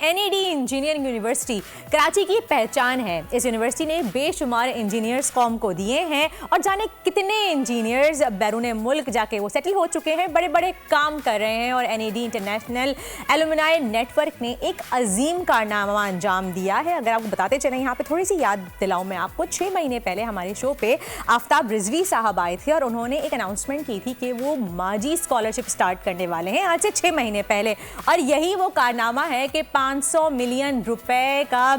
NED engineering university Karachi کی پہچان ہے. اس یونیورسٹی نے بے شمار انجینئرز قوم کو دیے ہیں اور جانے کتنے انجینئرز بیرون ملک جا کے وہ سیٹل ہو چکے ہیں, بڑے بڑے کام کر رہے ہیں. اور NED international alumni network نے ایک عظیم کارنامہ انجام دیا ہے. اگر آپ کو بتاتے چلیں, یہاں پہ تھوڑی سی یاد دلاؤں میں آپ کو, 6 مہینے پہلے ہمارے شو پہ آفتاب رضوی صاحب آئے تھے اور انہوں نے ایک اناؤنسمنٹ کی تھی کہ وہ ماجی اسکالرشپ سٹارٹ کرنے والے ہیں آج سے 6 مہینے پہلے. اور یہی وہ کارنامہ ہے کہ 500 ملین روپے کا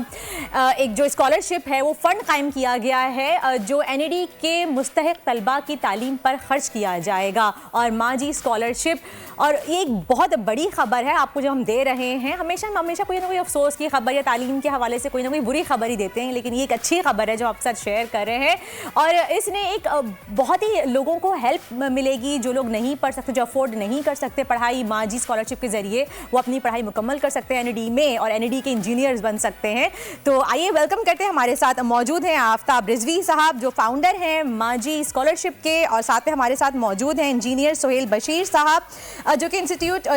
ایک جو اسکالرشپ ہے وہ فنڈ قائم کیا گیا ہے جو NED کے مستحق طلباء کی تعلیم پر خرچ کیا جائے گا. اور ماجی اسکالرشپ, اور یہ ایک بہت بڑی خبر ہے آپ کو جو ہم دے رہے ہیں. ہمیشہ کوئی نہ کوئی افسوس کی خبر یا تعلیم کے حوالے سے کوئی نہ کوئی بری خبر ہی دیتے ہیں, لیکن یہ ایک اچھی خبر ہے جو آپ ساتھ شیئر کر رہے ہیں. اور اس نے ایک بہت ہی لوگوں کو ہیلپ ملے گی جو لوگ نہیں پڑھ سکتے, جو افورڈ نہیں کر سکتے پڑھائی. ماجی اسکالرشپ کے ذریعے وہ اپنی پڑھائی مکمل کر سکتے ہیں NED میں اور NED کے انجینئرز بن سکتے ہیں. تو آئیے ویلکم کرتے ہیں. ہمارے ساتھ موجود ہیں آفتاب رضوی صاحب جو فاؤنڈر ہیں ماجی اسکالرشپ کے, اور ساتھ میں ہمارے ساتھ موجود ہیں انجینئر سہیل بشیر صاحب جو کہ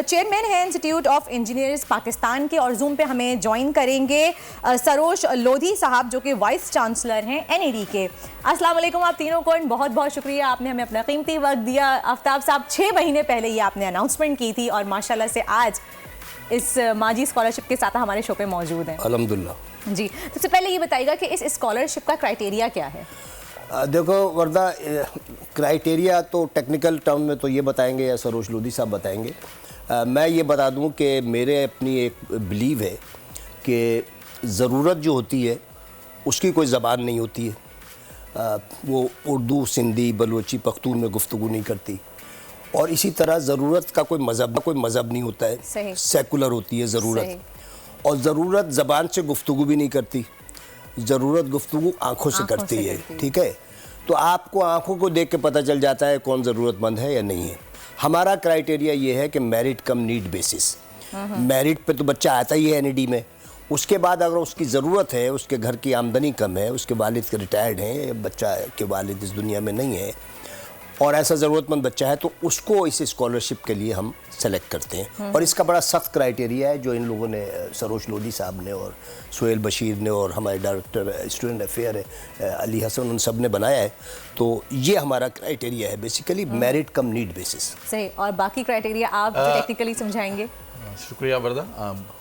چیئرمین ہیں انسٹیٹیوٹ آف انجینئرز پاکستان کے, اور زوم پہ ہمیں جوائن کریں گے سروش لودھی صاحب جو کہ وائس چانسلر ہیں NED کے. السلام علیکم آپ تینوں کو, بہت بہت شکریہ آپ نے ہمیں اپنا قیمتی وقت دیا. آفتاب صاحب 6 مہینے پہلے یہ آپ نے اناؤنسمنٹ کی تھی اور ماشاءاللہ سے آج اس ماجی اسکالرشپ کے ساتھ ہمارے شو پہ موجود ہیں. الحمدللہ. جی, سب سے پہلے یہ بتائیے گا کہ اس اسکالرشپ کا کرائٹیریا کیا ہے؟ دیکھو وردہ, کرائٹیریا تو ٹیکنیکل ٹرم میں تو یہ بتائیں گے یا سروش لودھی صاحب بتائیں گے. میں یہ بتا دوں کہ میرے اپنی ایک بلیو ہے کہ ضرورت جو ہوتی ہے اس کی کوئی زبان نہیں ہوتی ہے. وہ اردو, سندھی, بلوچی, پختون میں گفتگو نہیں کرتی. اور اسی طرح ضرورت کا کوئی مذہب نہیں ہوتا ہے, سیکولر ہوتی ہے ضرورت. اور ضرورت زبان سے گفتگو بھی نہیں کرتی, ضرورت گفتگو آنکھوں سے کرتی ہے. ٹھیک ہے, تو آپ کو آنکھوں کو دیکھ کے پتہ چل جاتا ہے کون ضرورت مند ہے یا نہیں ہے. ہمارا کرائٹیریا یہ ہے کہ میرٹ کم نیڈ بیسس. میرٹ پہ تو بچہ آتا ہی ہے NED میں. اس کے بعد اگر اس کی ضرورت ہے, اس کے گھر کی آمدنی کم ہے, اس کے والد کے ریٹائرڈ ہیں, یا بچہ کے والد اس دنیا میں نہیں ہے اور ایسا ضرورت مند بچہ ہے, تو اس کو اس اسکالرشپ کے لیے ہم سلیکٹ کرتے ہیں. اور اس کا بڑا سخت کرائٹیریا ہے جو ان لوگوں نے, سروش لودھی صاحب نے اور سہیل بشیر نے اور ہمارے ڈائریکٹر اسٹوڈنٹ افیئر علی حسن, ان سب نے بنایا ہے. تو یہ ہمارا کرائٹیریا ہے بیسیکلی, میرٹ کم نیڈ بیسس. صحیح. اور باقی کرائٹیریا آپ جو ٹیکنیکلی سمجھائیں گے؟ شکریہ وردہ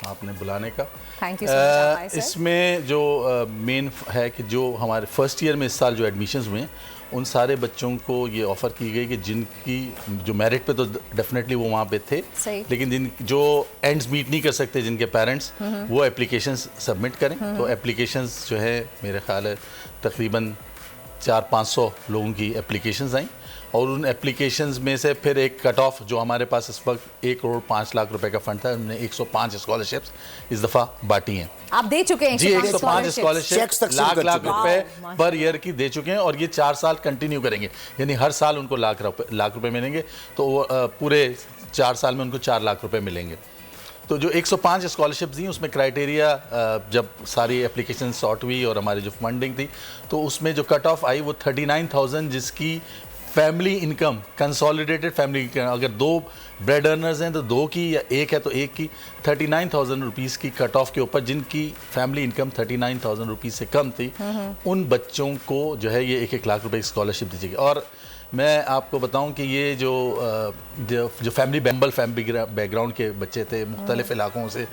آپ نے بلانے کا. تھینک یو سو مچ. اس میں جو مین ہے کہ جو ہمارے فرسٹ ایئر میں اس سال جو ایڈمیشنز ہوئے ہیں ان سارے بچوں کو یہ آفر کی گئی کہ جن کی جو میرٹ پہ تو ڈیفینیٹلی وہ وہاں پہ تھے, لیکن جن جو اینڈز میٹ نہیں کر سکتے جن کے پیرنٹس, وہ اپلیکیشنز سبمٹ کریں. تو اپلیکیشنز جو ہے میرے خیال ہے تقریباً 400-500 لوگوں کی اپلیکیشنز آئیں, اور ان اپلیکیشنز میں سے پھر ایک کٹ آف جو ہمارے پاس اس وقت 1.5 کروڑ کا فنڈ تھا, ہم نے 105 اسکالرشپس اس دفعہ بانٹی ہیں. آپ دے چکے ہیں؟ جی, 105 اسکالرشپ لاکھ روپے پر ایئر کی دے چکے ہیں, اور یہ 4 سال کنٹینیو کریں گے, یعنی ہر سال ان کو لاکھ روپے ملیں گے. تو پورے 4 سال میں ان کو 4 لاکھ روپے ملیں گے. تو جو 105 اسکالرشپس دیں اس میں کرائٹیریا جب ساری اپلیکیشن سارٹ ہوئی اور ہماری جو فنڈنگ تھی, تو اس میں جو کٹ آف آئی وہ 39,000, جس کی family income consolidated family income اگر 2 بریڈ ارنرز ہیں تو 2 کی, یا 1 ہے تو 1 کی, 39,000 روپیز کی کٹ آف کے اوپر جن کی فیملی انکم 39,000 روپیز سے کم تھی, ان بچوں کو جو ہے یہ 1 لاکھ روپے کی اسکالرشپ دی جائے گی. اور میں آپ کو بتاؤں کہ یہ جو فیملی بیک گراؤنڈ کے بچے تھے مختلف علاقوں سے,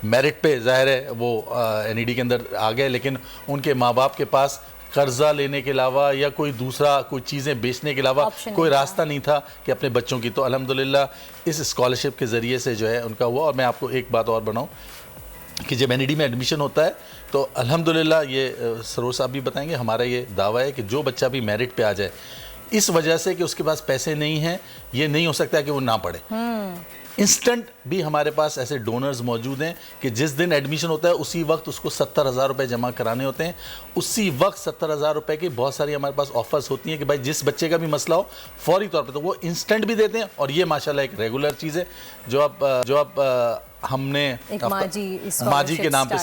میرٹ پہ ظاہر ہے وہ NED کے اندر آ گئے, لیکن ان کے ماں باپ کے پاس قرضہ لینے کے علاوہ یا کوئی دوسرا کوئی چیزیں بیچنے کے علاوہ کوئی راستہ نہیں تھا کہ اپنے بچوں کی. تو الحمدللہ اس اسکالرشپ کے ذریعے سے جو ہے ان کا ہوا. اور میں آپ کو ایک بات اور بناؤں کہ جب NED میں ایڈمیشن ہوتا ہے تو الحمدللہ یہ سرور صاحب بھی بتائیں گے, ہمارا یہ دعویٰ ہے کہ جو بچہ بھی میرٹ پہ آ جائے, اس وجہ سے کہ اس کے پاس پیسے نہیں ہیں, یہ نہیں ہو سکتا کہ وہ نہ پڑھے. انسٹنٹ بھی ہمارے پاس ایسے ڈونرز موجود ہیں کہ جس دن ایڈمیشن ہوتا ہے اسی وقت اس کو 70,000 روپے جمع کرانے ہوتے ہیں. اسی وقت 70,000 روپے کی بہت ساری ہمارے پاس آفرز ہوتی ہیں کہ بھائی جس بچے کا بھی مسئلہ ہو فوری طور پہ, تو وہ انسٹنٹ بھی دیتے ہیں. اور یہ ماشاءاللہ ایک ریگولر چیز ہے جو اب ہم نے ایک ماجی کے نام پہ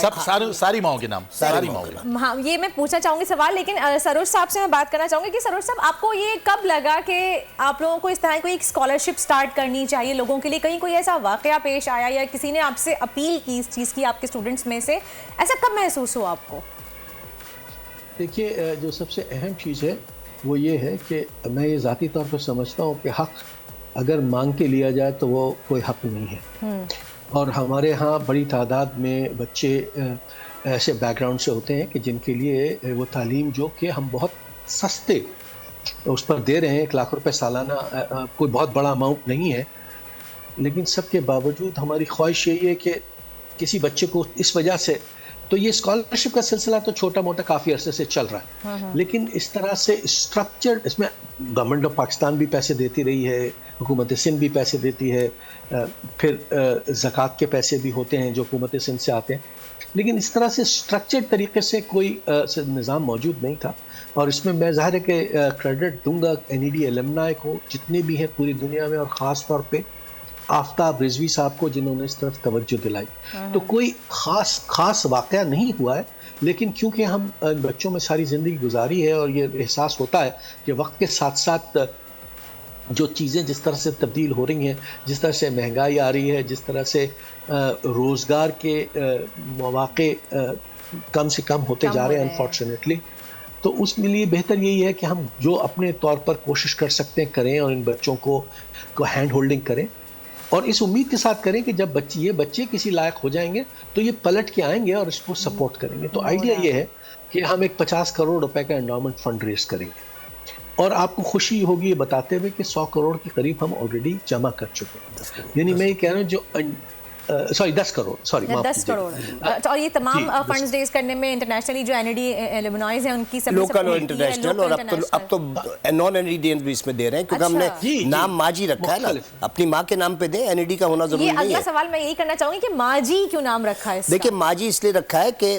ساری ماؤں کے نام ہاں یہ میں پوچھنا چاہوں گی سوال، لیکن سروج صاحب سے میں بات کرنا چاہوں گی کہ سروج صاحب آپ کو یہ کب لگا کہ آپ لوگوں کو اس طرح کوئی اسکالرشپ سٹارٹ کرنی چاہیے لوگوں کے لیے؟ کہیں کوئی ایسا واقعہ پیش آیا یا کسی نے آپ سے اپیل کی اس چیز کی آپ کے اسٹوڈنٹس میں سے، ایسا کب محسوس ہوا آپ کو؟ دیکھیے جو سب سے اہم چیز ہے وہ یہ ہے کہ میں یہ ذاتی طور پر سمجھتا ہوں کہ حق اگر مانگ کے لیا جائے تو وہ کوئی حق نہیں ہے، اور ہمارے ہاں بڑی تعداد میں بچے ایسے بیک گراؤنڈ سے ہوتے ہیں کہ جن کے لیے وہ تعلیم جو کہ ہم بہت سستے اس پر دے رہے ہیں، 1 لاکھ روپے سالانہ کوئی بہت بڑا اماؤنٹ نہیں ہے، لیکن سب کے باوجود ہماری خواہش یہی ہے کہ کسی بچے کو اس وجہ سے، تو یہ اسکالرشپ کا سلسلہ تو چھوٹا موٹا کافی عرصے سے چل رہا ہے، لیکن اس طرح سے اسٹرکچرڈ، اس میں گورنمنٹ آف پاکستان بھی پیسے دیتی رہی ہے، حکومت سندھ بھی پیسے دیتی ہے، پھر زکوٰۃ کے پیسے بھی ہوتے ہیں جو حکومت سندھ سے آتے ہیں، لیکن اس طرح سے اسٹرکچرڈ طریقے سے کوئی نظام موجود نہیں تھا، اور اس میں میں ظاہر ہے کہ کریڈٹ دوں گا NED ایلمنائی کو جتنے بھی ہیں پوری دنیا میں، اور خاص طور پہ آفتاب رضوی صاحب کو جنہوں نے اس طرف توجہ دلائی۔ تو کوئی خاص واقعہ نہیں ہوا ہے، لیکن کیونکہ ہم بچوں میں ساری زندگی گزاری ہے اور یہ احساس ہوتا ہے کہ وقت کے ساتھ ساتھ جو چیزیں جس طرح سے تبدیل ہو رہی ہیں، جس طرح سے مہنگائی آ رہی ہے، جس طرح سے روزگار کے مواقع کم سے کم ہوتے جا رہے ہیں انفارچونیٹلی، تو اس کے لیے بہتر یہی ہے کہ ہم جو اپنے طور پر کوشش کر سکتے ہیں کریں، اور ان بچوں کو ہینڈ ہولڈنگ کریں، اور اس امید کے ساتھ کریں کہ جب یہ بچے کسی لائق ہو جائیں گے تو یہ پلٹ کے آئیں گے اور اس کو سپورٹ کریں گے۔ تو آئیڈیا یہ ہے کہ ہم ایک 50 کروڑ روپے کا انڈاؤمنٹ فنڈ ریز کریں گے، اور آپ کو خوشی ہوگی یہ بتاتے ہوئے کہ 100 کروڑ کے قریب ہم آلریڈی جمع کر چکے ہیں، یعنی میں یہ کہہ رہا ہوں جو 10 کروڑ اور یہ تمام فنڈز ریز کرنے میں انٹرنیشنلی جو NED ایلمنائیز ہیں ان کی سب لوکل اور انٹرنیشنل، اور اب تو نان NEDians بھی اس میں دے رہے ہیں، کیونکہ ہم نے نام ماجی رکھا ہے نا، اپنی ماں کے نام پہ دیں، NED کا ہونا ضروری نہیں ہے۔ یہ اگلا سوال میں یہی کرنا چاہوں گی کہ ماجی کیوں نام رکھا ہے؟ دیکھیں ماجی اس لیے رکھا ہے کہ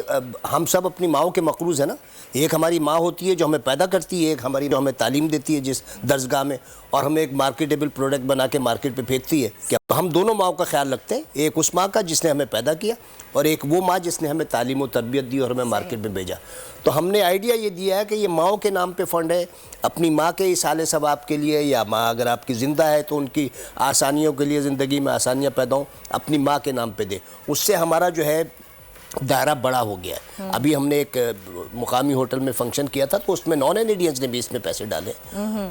ہم سب اپنی ماؤں کے مقروض ہیں نا، ایک ہماری ماں ہوتی ہے جو ہمیں پیدا کرتی ہے، ایک ہماری جو ہمیں تعلیم دیتی ہے جس درسگاہ میں، اور ہمیں ایک مارکیٹیبل پروڈکٹ بنا کے مارکیٹ پہ پھینکتی ہے، کہ ہم دونوں ماؤں کا خیال رکھتے ہیں، ایک اس ماں کا جس نے ہمیں پیدا کیا، اور ایک وہ ماں جس نے ہمیں تعلیم و تربیت دی اور ہمیں مارکیٹ میں بھیجا۔ تو ہم نے آئیڈیا یہ دیا ہے کہ یہ ماؤں کے نام پہ فنڈ ہے، اپنی ماں کے اصالِ ثواب کے لیے، یا ماں اگر آپ کی زندہ ہے تو ان کی آسانیوں کے لیے، زندگی میں آسانیاں پیدا ہوں، اپنی ماں کے نام پہ دے۔ اس سے ہمارا جو ہے دائرہ بڑا ہو گیا ہے۔ ابھی ہم نے ایک مقامی ہوٹل میں فنکشن کیا تھا تو اس میں نان NEDians نے بھی اس میں پیسے ڈالے،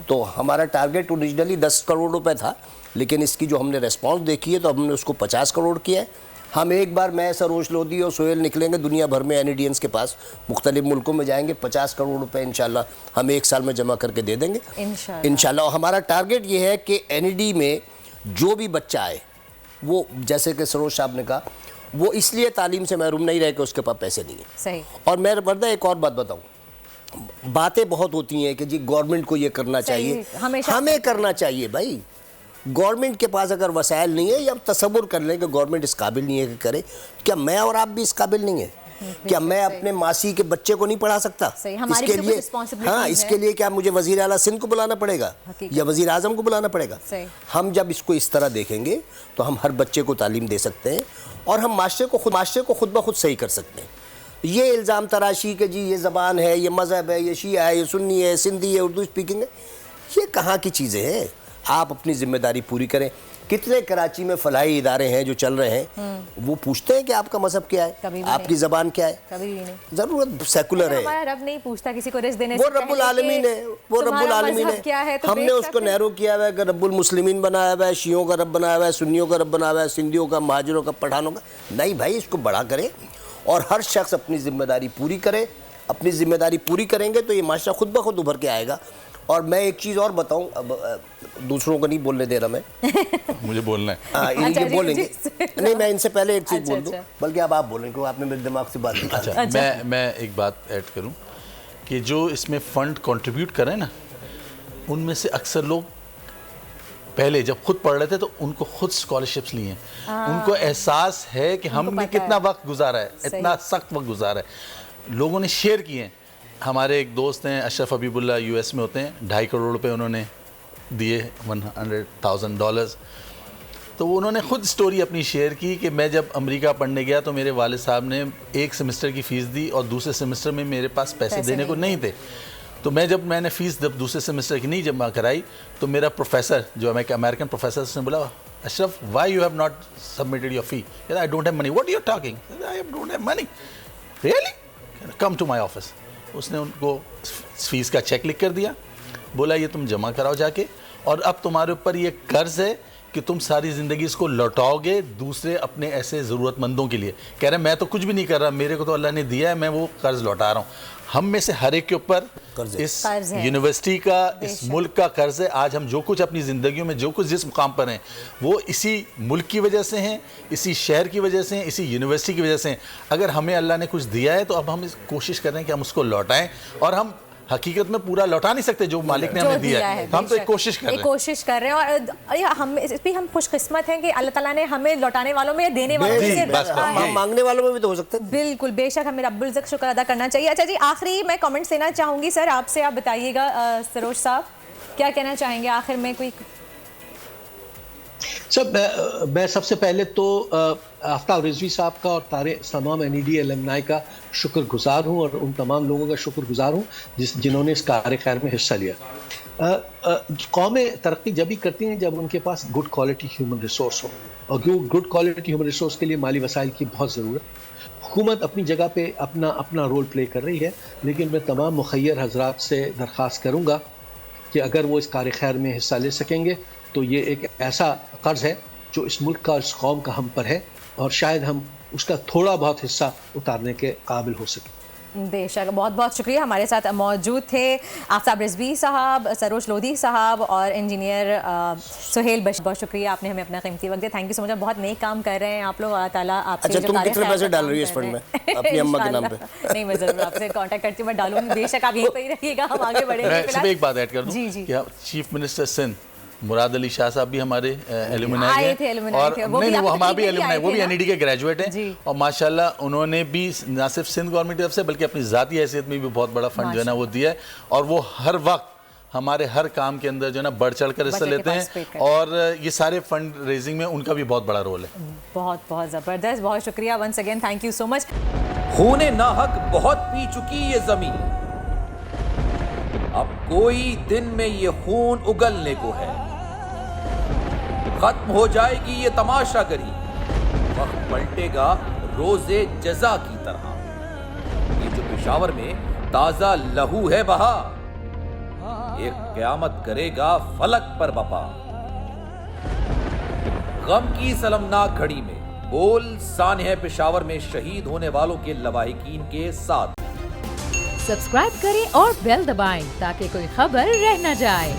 تو ہمارا ٹارگیٹ اوریجنلی 10 کروڑ روپے تھا، لیکن اس کی جو ہم نے ریسپانس دیکھی ہے تو ہم نے اس کو 50 کروڑ کیا ہے۔ ہم ایک بار میں سروج لودھی اور سہیل نکلیں گے دنیا بھر میں NEDians کے پاس، مختلف ملکوں میں جائیں گے، 50 کروڑ روپے انشاءاللہ ہم 1 سال میں جمع کر کے دے دیں گے انشاءاللہ۔ اور ہمارا ٹارگیٹ یہ ہے کہ NED میں جو بھی بچہ آئے، وہ جیسے کہ سروج صاحب نے کہا، وہ اس لیے تعلیم سے محروم نہیں رہے کہ اس کے پاس پیسے نہیں ہیں۔ صحیح۔ اور میں مردہ ایک اور بات بتاؤں، باتیں بہت ہوتی ہیں کہ جی گورنمنٹ کو یہ کرنا چاہیے، ہمیں کرنا چاہیے۔ بھائی گورنمنٹ کے پاس اگر وسائل نہیں ہے، یا تصور کر لیں کہ گورنمنٹ اس قابل نہیں ہے کہ کرے، کیا میں اور آپ بھی اس قابل نہیں ہیں؟ کیا میں اپنے ماسی کے بچے کو نہیں پڑھا سکتا؟ اس کے لیے ہاں، اس کے لیے کیا مجھے وزیر اعلیٰ سندھ کو بلانا پڑے گا یا وزیر اعظم کو بلانا پڑے گا؟ ہم جب اس کو اس طرح دیکھیں گے تو ہم ہر بچے کو تعلیم دے سکتے ہیں، اور ہم معاشرے کو خود بخود صحیح کر سکتے ہیں۔ یہ الزام تراشی کہ جی یہ زبان ہے، یہ مذہب ہے، یہ شیعہ ہے، یہ سنی ہے، سندھی ہے، اردو اسپیکنگ ہے، یہ کہاں کی چیزیں ہیں؟ آپ اپنی ذمہ داری پوری کریں۔ کتنے کراچی میں فلاحی ادارے ہیں جو چل رہے ہیں، وہ پوچھتے ہیں کہ آپ کا مذہب کیا ہے، آپ کی زبان کیا ہے؟ کبھی بھی نہیں۔ ضرورت سیکولر ہے، ہمارا رب نہیں پوچھتا کسی کو رزق دینے سے، وہ رب العالمین ہے، وہ رب العالمین ہے۔ ہم نے اس کو نیرو کیا ہوا ہے کہ رب المسلمین بنایا ہوا ہے، شیعوں کا رب بنایا ہوا ہے، سنیوں کا رب بنایا ہوا ہے، سندھیوں کا، مہاجروں کا، پٹھانوں کا۔ نہیں بھائی، اس کو بڑا کریں، اور ہر شخص اپنی ذمہ داری پوری کرے۔ اپنی ذمہ داری پوری کریں گے تو یہ معاشرہ خود بخود ابھر کے آئے گا۔ اور میں ایک چیز اور بتاؤں، اب دوسروں کو نہیں بولنے دے رہا میں، مجھے بولنا ہے، یہ بولیں گے نہیں، میں ان سے پہلے ایک چیز بول دوں، بلکہ اب آپ بولیں کیونکہ آپ نے میرے دماغ سے بات اچھا میں ایک بات ایڈ کروں کہ جو اس میں فنڈ کنٹریبیوٹ کریں نا، ان میں سے اکثر لوگ پہلے جب خود پڑھ رہے تھے تو ان کو خود اسکالرشپس لی ہیں، ان کو احساس ہے کہ ہم نے کتنا وقت گزارا ہے، اتنا سخت وقت گزارا ہے، لوگوں نے شیئر کیے ہیں۔ ہمارے ایک دوست ہیں اشرف حبیب اللہ، US میں ہوتے ہیں، 2.5 کروڑ روپے انہوں نے دیے، $100,000۔ تو انہوں نے خود سٹوری اپنی شیئر کی کہ میں جب امریکہ پڑھنے گیا تو میرے والد صاحب نے ایک سیمسٹر کی فیس دی اور دوسرے سیمسٹر میں میرے پاس پیسے دینے کو نہیں تھے. تو میں نے فیس جب دوسرے سیمسٹر کی نہیں جمع کرائی تو میرا پروفیسر جو امیرکن پروفیسر اس نے بولا Ashraf why you have not submitted your fee. I don't have money. What you are talking? I don't have money. Really? Come to my office. اس نے ان کو فیس کا چیک لکھ کر دیا, بولا یہ تم جمع کراؤ جا کے, اور اب تمہارے اوپر یہ قرض ہے کہ تم ساری زندگی اس کو لوٹاؤ گے دوسرے اپنے ایسے ضرورت مندوں کے لیے. کہہ رہے میں تو کچھ بھی نہیں کر رہا, میرے کو تو اللہ نے دیا ہے, میں وہ قرض لوٹا رہا ہوں. ہم میں سے ہر ایک کے اوپر اس یونیورسٹی کا, اس ملک کا قرض ہے. آج ہم جو کچھ اپنی زندگیوں میں جو کچھ جس مقام پر ہیں وہ اسی ملک کی وجہ سے ہیں, اسی شہر کی وجہ سے ہیں, اسی یونیورسٹی کی وجہ سے ہیں. اگر ہمیں اللہ نے کچھ دیا ہے تو اب ہم کوشش کر رہے ہیں کہ ہم اس کو لوٹائیں, اور ہم حقیقت میں پورا لوٹا نہیں سکتے جو مالک نے ہمیں دیا ہے. ہم تو ایک کوشش کر رہے ہیں, اور ہم خوش قسمت ہیں کہ اللہ تعالیٰ نے ہمیں لوٹانے والوں میں, دینے والوں میں, مانگنے والوں میں بھی تو ہو سکتا ہے. بالکل, بے شک ہمیں رب العزت شکر ادا کرنا چاہیے. اچھا جی, آخری میں کامنٹس دینا چاہوں گی سر آپ سے, آپ بتائیے گا سروش صاحب کیا کہنا چاہیں گے آخر میں. کوئی میں سب سے پہلے تو آفتاب رضوی صاحب کا اور تمام NED ایلمنائی کا شکر گزار ہوں, اور ان تمام لوگوں کا شکر گزار ہوں جنہوں نے اس کار خیر میں حصہ لیا. قومیں ترقی جب ہی کرتی ہیں جب ان کے پاس گڈ کوالٹی ہیومن ریسورس ہو, اور گڈ کوالٹی ہیومن ریسورس کے لیے مالی وسائل کی بہت ضرورت. حکومت اپنی جگہ پہ اپنا رول پلے کر رہی ہے, لیکن میں تمام مخیر حضرات سے درخواست کروں گا کہ اگر وہ اس کار خیر میں حصہ لے سکیں گے تو یہ ایک ایسا قرض ہے جو اس ملک کا, اس قوم کا ہم پر ہے, اور شاید ہم اس کا تھوڑا بہت حصہ اتارنے کے قابل ہو سکیں. بے شک, بہت بہت شکریہ. ہمارے ساتھ موجود تھے آفتاب رضوی صاحب, سروش لودھی صاحب اور انجینئر سہیل بشیر. بہت شکریہ, آپ نے ہمیں اپنا قیمتی وقت دیا. تھینک یو سو مچ. بہت نیک کام کر رہے ہیں آپ لوگ, اللہ تعالیٰ آپ سے. اچھا, تم کتنے پیسے ڈال رہی ہے اس فنڈ میں اپنی اماں کے نام پہ؟ نہیں, میں ضرور آپ سے کانٹیکٹ کرتی ہوں, میں ڈالوں گی. بے شک آپ یہیں پہ ہی رہیے گا, ہم آگے بڑھیں گے. میں اس میں ایک بات ایڈ کر دوں کہ چیف منسٹر سندھ مراد علی شاہ صاحب بھی ہمارے ایلومنائی ہیں, اور نہیں وہ ہمارے بھی ایلومنائی, وہ بھی NED کے گریجویٹ ہیں, اور ماشاءاللہ انہوں نے بھی نہ صرف سندھ گورنمنٹ کی طرف سے بلکہ اپنی ذاتی حیثیت میں بھی بہت بڑا فنڈ جو ہے نا وہ دیا ہے, اور وہ ہر وقت ہمارے ہر کام کے اندر جو ہے نا بڑھ چڑھ کر حصہ لیتے ہیں, اور یہ سارے فنڈ ریزنگ میں ان کا بھی بہت بڑا رول ہے. بہت بہت زبردست, بہت شکریہ once again, thank you so much. خون ناحق بہت پی چکی یہ زمین, اب کوئی دن میں یہ خون اگلنے کو ہے. ختم ہو جائے گی یہ تماشا گری, وقت پلٹے گا روز جزا کی طرح. یہ جو پشاور میں تازہ لہو ہے بہا, ایک قیامت کرے گا فلک پر بپا. غم کی سلمناک گھڑی میں بول سانحہ پشاور میں شہید ہونے والوں کے لواحقین کے ساتھ. سبسکرائب کریں اور بیل دبائیں تاکہ کوئی خبر رہ نہ جائے.